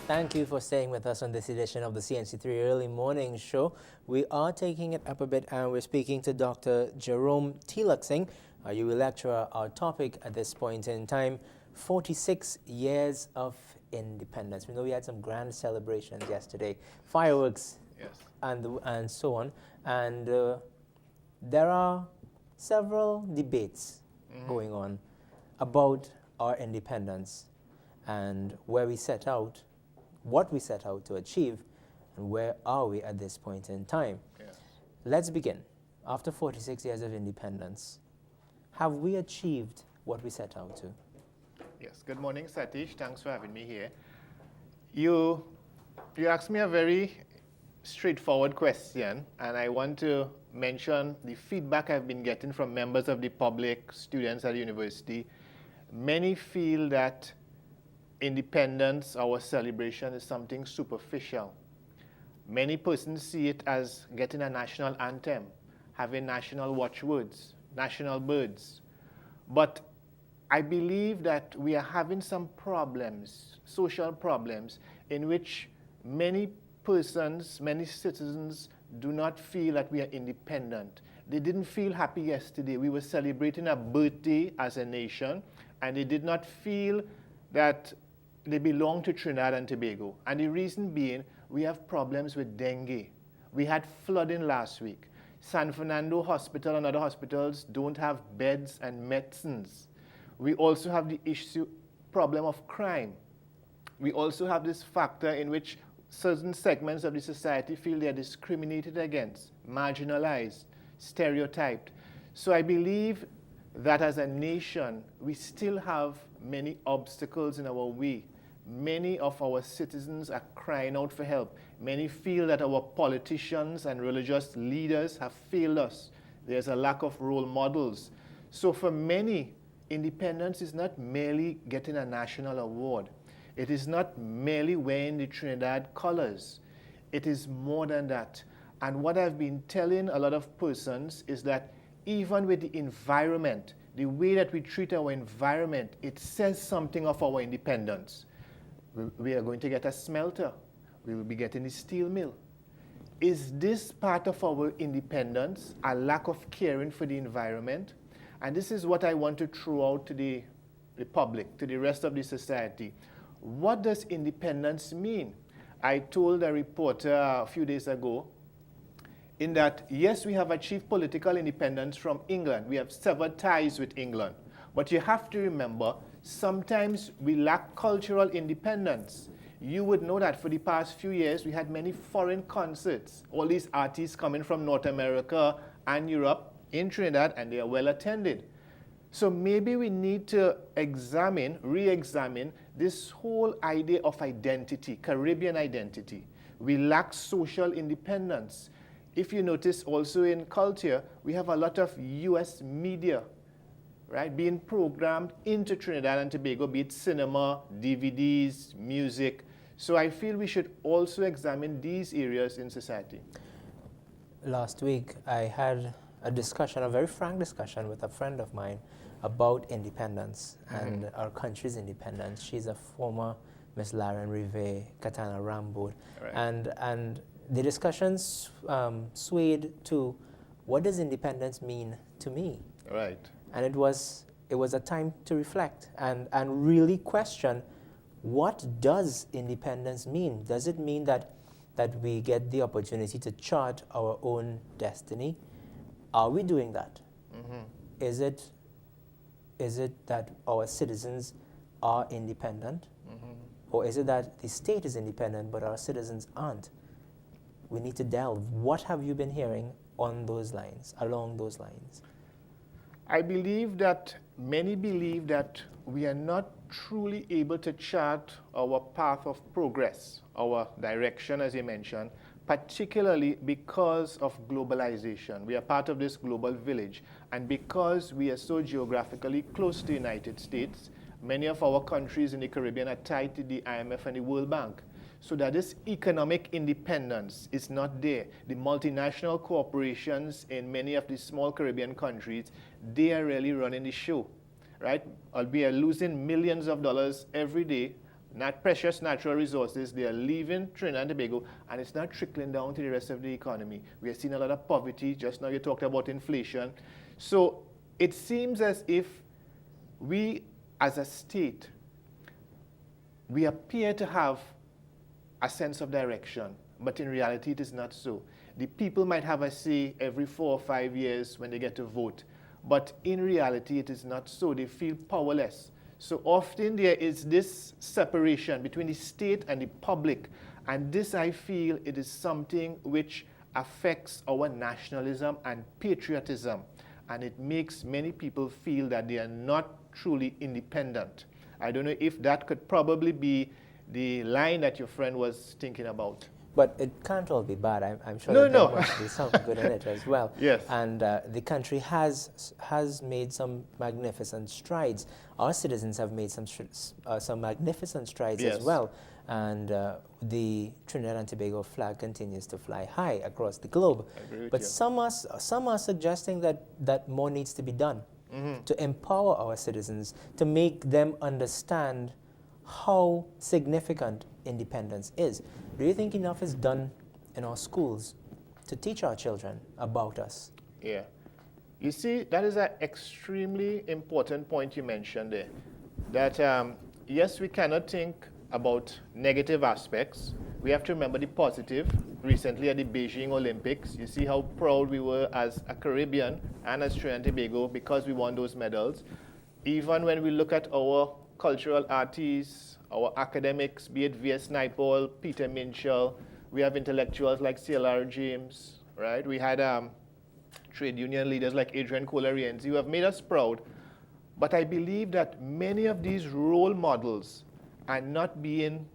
Thank you for staying with us on this edition of the CNC3 Early Morning Show. We are taking it up a bit and we're speaking to Dr. Jerome Teelucksingh, our UWI lecturer. Our topic at this point in time, 46 years of independence. We know we had some grand celebrations yesterday, fireworks, Yes. and so on. And there are several debates going on about our independence and where we set out, what we set out to achieve, and where are we at this point in time. Yes. Let's begin. After 46 years of independence, have we achieved what we set out to? Yes. Good morning, Satish. Thanks for having me here. You asked me a very straightforward question, and I want to mention the feedback I've been getting from members of the public, students at the university. Many feel that independence, our celebration, is something superficial. Many persons see it as getting a national anthem, having national watchwords, national birds. But I believe that we are having some problems, social problems, in which many persons, many citizens do not feel that we are independent. They didn't feel happy yesterday. We were celebrating a birthday as a nation, and they did not feel that they belong to Trinidad and Tobago. And the reason being, we have problems with dengue. We had flooding last week. San Fernando Hospital and other hospitals don't have beds and medicines. We also have the problem of crime. We also have this factor in which certain segments of the society feel they are discriminated against, marginalized, stereotyped. So I believe that as a nation, we still have many obstacles in our way. Many of our citizens are crying out for help. Many feel that our politicians and religious leaders have failed us. There's a lack of role models. So for many, independence is not merely getting a national award. It is not merely wearing the Trinidad colors. It is more than that. And what I've been telling a lot of persons is that even with the environment, the way that we treat our environment, it says something of our independence. We are going to get a smelter. We will be getting a steel mill. Is this part of our independence, a lack of caring for the environment? And this is what I want to throw out to the public, to the rest of the society. What does independence mean? I told a reporter a few days ago in that, yes, we have achieved political independence from England. We have severed ties with England. But you have to remember, sometimes we lack cultural independence. You would know that for the past few years, we had many foreign concerts. All these artists coming from North America and Europe in Trinidad, and they are well attended. So maybe we need to re-examine this whole idea of identity, Caribbean identity. We lack social independence. If you notice also in culture, we have a lot of US media, right, being programmed into Trinidad and Tobago, be it cinema, DVDs, music. So I feel we should also examine these areas in society. Last week, I had a discussion, a very frank discussion with a friend of mine about independence and our country's independence. She's a former Miss Laren Rive, Katana Rambo. Right. And the discussions swayed to, what does independence mean to me? Right. And it was a time to reflect and really question, what does independence mean? Does it mean that we get the opportunity to chart our own destiny? Are we doing that? Is it that our citizens are independent? Or is it that the state is independent but our citizens aren't? We need to delve. What have you been hearing on those lines, along those lines? I believe that many believe that we are not truly able to chart our path of progress, our direction, as you mentioned, particularly because of globalization. We are part of this global village, and because we are so geographically close to the United States, many of our countries in the Caribbean are tied to the IMF and the World Bank. So that this economic independence is not there. The multinational corporations in many of the small Caribbean countries, they are really running the show, right? We are losing millions of dollars every day not precious natural resources. They are leaving Trinidad and Tobago, and it's not trickling down to the rest of the economy. We are seeing a lot of poverty. Just now you talked about inflation. So it seems as if we, as a state, we appear to have a sense of direction, but in reality it is not so. The people might have a say every 4 or 5 years when they get to vote, but in reality it is not so. They feel powerless. So often there is this separation between the state and the public, and this, I feel, it is something which affects our nationalism and patriotism, and it makes many people feel that they are not truly independent. I don't know if that could probably be the line that your friend was thinking about. But it can't all be bad. I'm sure No, that no. there must be some good in it as well. Yes. And the country has made some magnificent strides. Our citizens have made some magnificent strides Yes. as well. And the Trinidad and Tobago flag continues to fly high across the globe. I agree with But you. some are suggesting that more needs to be done to empower our citizens, to make them understand how significant independence is. Do you think enough is done in our schools to teach our children about us? Yeah. You see, that is an extremely important point you mentioned there. That, yes, we cannot think about negative aspects. We have to remember the positive. Recently at the Beijing Olympics, you see how proud we were as a Caribbean and as Trinidad and Tobago because we won those medals. Even when we look at our cultural artists, our academics, be it V.S. Naipaul, Peter Minshall, we have intellectuals like C.L.R. James, right? We had trade union leaders like Adrian Colarienzi who have made us proud. But I believe that many of these role models are not being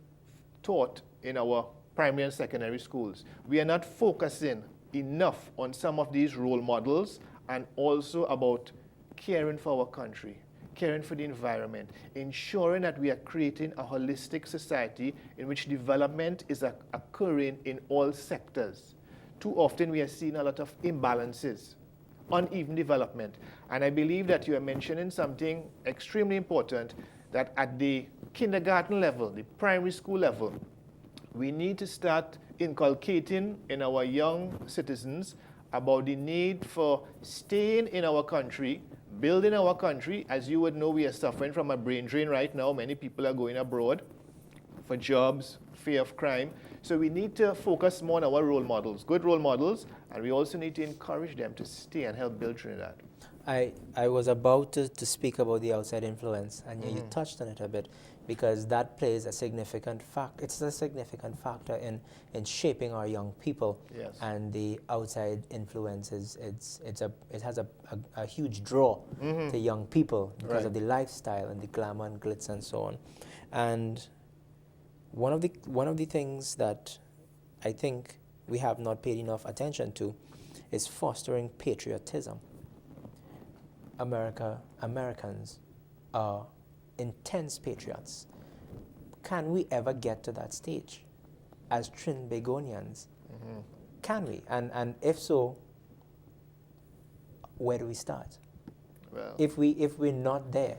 taught in our primary and secondary schools. We are not focusing enough on some of these role models and also about caring for our country, caring for the environment, ensuring that we are creating a holistic society in which development is occurring in all sectors. Too often we are seeing a lot of imbalances, uneven development. And I believe that you are mentioning something extremely important, that at the kindergarten level, the primary school level, we need to start inculcating in our young citizens about the need for staying in our country, building our country. As you would know, we are suffering from a brain drain right now. Many people are going abroad for jobs, fear of crime. So we need to focus more on our role models, good role models, and we also need to encourage them to stay and help build Trinidad. I was about to speak about the outside influence, and you touched on it a bit, because that plays a significant factor. It's a significant factor in shaping our young people. Yes. And the outside influence it has a huge draw to young people because Right. of the lifestyle and the glamour and glitz and so on. And one of the things that I think we have not paid enough attention to is fostering patriotism. Americans are intense patriots. Can we ever get to that stage as Trinbagonians? Can we? And if so, where do we start? Well, If we're not there,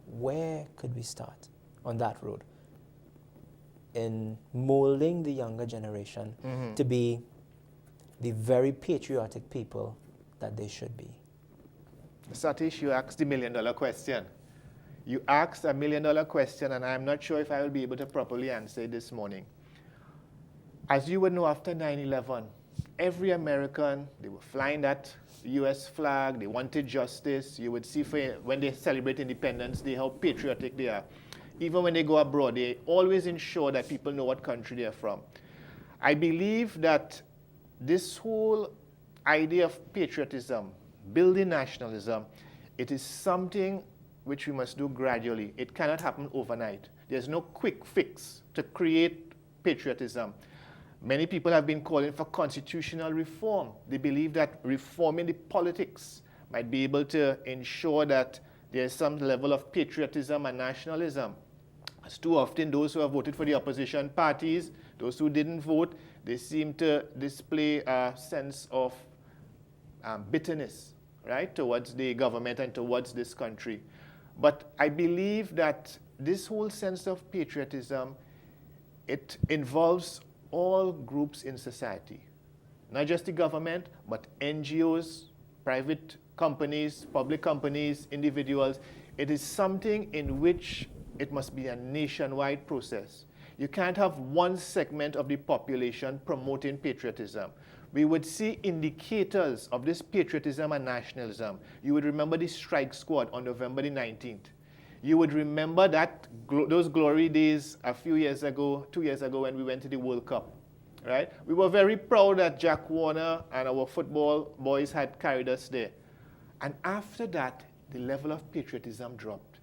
where could we start on that road in molding the younger generation to be the very patriotic people that they should be? Satish, you asked the $1 million question. You asked a $1 million question, and I'm not sure if I will be able to properly answer it this morning. As you would know, after 9/11, every American, they were flying that U.S. flag, they wanted justice. You would see when they celebrate Independence Day how patriotic they are. Even when they go abroad, they always ensure that people know what country they are from. I believe that this whole idea of patriotism, building nationalism, it is something which we must do gradually. It cannot happen overnight. There's no quick fix to create patriotism. Many people have been calling for constitutional reform. They believe that reforming the politics might be able to ensure that there's some level of patriotism and nationalism. As too often, those who have voted for the opposition parties, those who didn't vote, they seem to display a sense of bitterness, right, towards the government and towards this country. But I believe that this whole sense of patriotism, it involves all groups in society, not just the government, but NGOs, private companies, public companies, individuals. It is something in which it must be a nationwide process. You can't have one segment of the population promoting patriotism. We would see indicators of this patriotism and nationalism. You would remember the strike squad on November the 19th. You would remember that those glory days a few years ago, 2 years ago, when we went to the World Cup, right? We were very proud that Jack Warner and our football boys had carried us there. And after that, the level of patriotism dropped.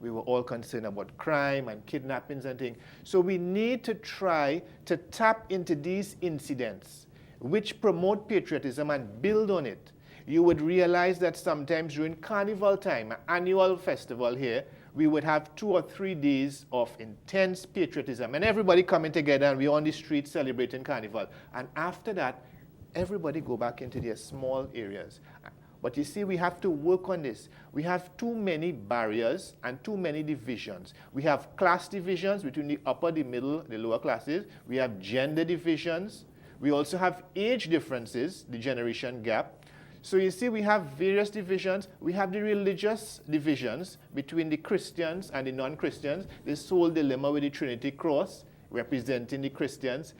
We were all concerned about crime and kidnappings and things. So we need to try to tap into these incidents which promote patriotism and build on it. You would realize that sometimes during Carnival time, an annual festival here, we would have 2 or 3 days of intense patriotism and everybody coming together and we're on the street celebrating Carnival. And after that, everybody go back into their small areas. But you see, we have to work on this. We have too many barriers and too many divisions. We have class divisions between the upper, the middle, the lower classes. We have gender divisions. We also have age differences, the generation gap. So you see, we have various divisions. We have the religious divisions between the Christians and the non-Christians. This whole dilemma with the Trinity Cross representing the Christians.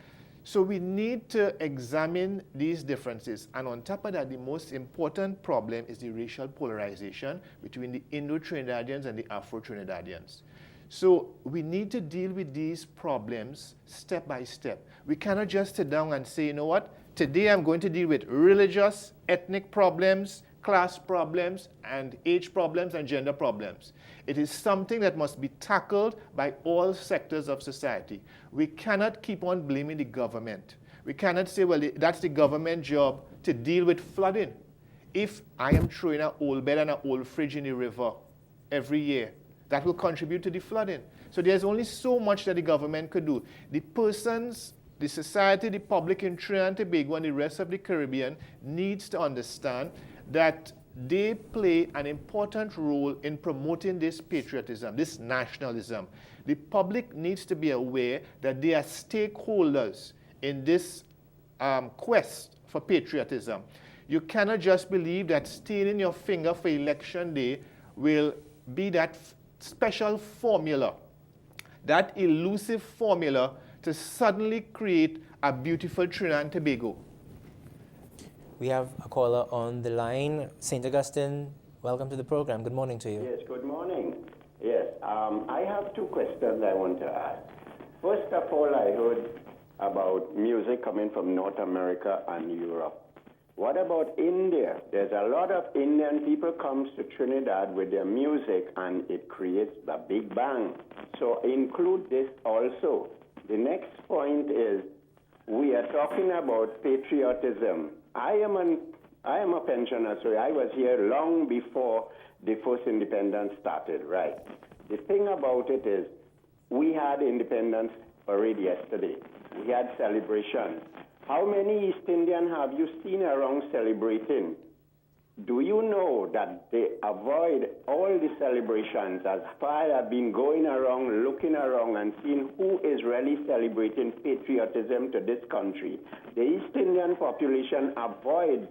So we need to examine these differences. And on top of that, the most important problem is the racial polarization between the Indo-Trinidadians and the Afro-Trinidadians. So we need to deal with these problems step by step. We cannot just sit down and say, you know what, today I'm going to deal with religious, ethnic problems, class problems, and age problems, and gender problems. It is something that must be tackled by all sectors of society. We cannot keep on blaming the government. We cannot say, well, that's the government job to deal with flooding. If I am throwing an old bed and an old fridge in the river every year, that will contribute to the flooding. So there's only so much that the government could do. The persons, the society, the public in Trinidad and Tobago and the rest of the Caribbean needs to understand that they play an important role in promoting this patriotism, this nationalism. The public needs to be aware that they are stakeholders in this quest for patriotism. You cannot just believe that staining your finger for election day will be that special formula, that elusive formula to suddenly create a beautiful Trinidad and Tobago. We have a caller on the line. St. Augustine, welcome to the program. Good morning to you. Yes, good morning. Yes, I have 2 questions I want to ask. First of all, I heard about music coming from North America and Europe. What about India? There's a lot of Indian people comes to Trinidad with their music and it creates the big bang. So include this also. The next point is we are talking about patriotism. I am a pensioner, so I was here long before the first independence started, right? The thing about it is we had independence already yesterday. We had celebrations. How many East Indians have you seen around celebrating? Do you know that they avoid all the celebrations as far as I've been going around, looking around and seeing who is really celebrating patriotism to this country? The East Indian population avoids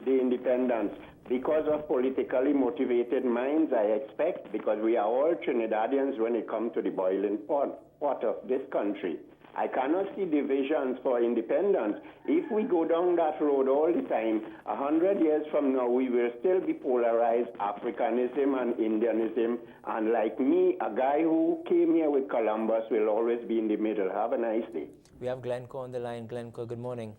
the independence because of politically motivated minds, I expect, because we are all Trinidadians when it comes to the boiling pot of this country. I cannot see divisions for independence. If we go down that road all the time, 100 years from now, we will still be polarized, Africanism and Indianism. And like me, a guy who came here with Columbus will always be in the middle. Have a nice day. We have Glencoe on the line. Glencoe, good morning.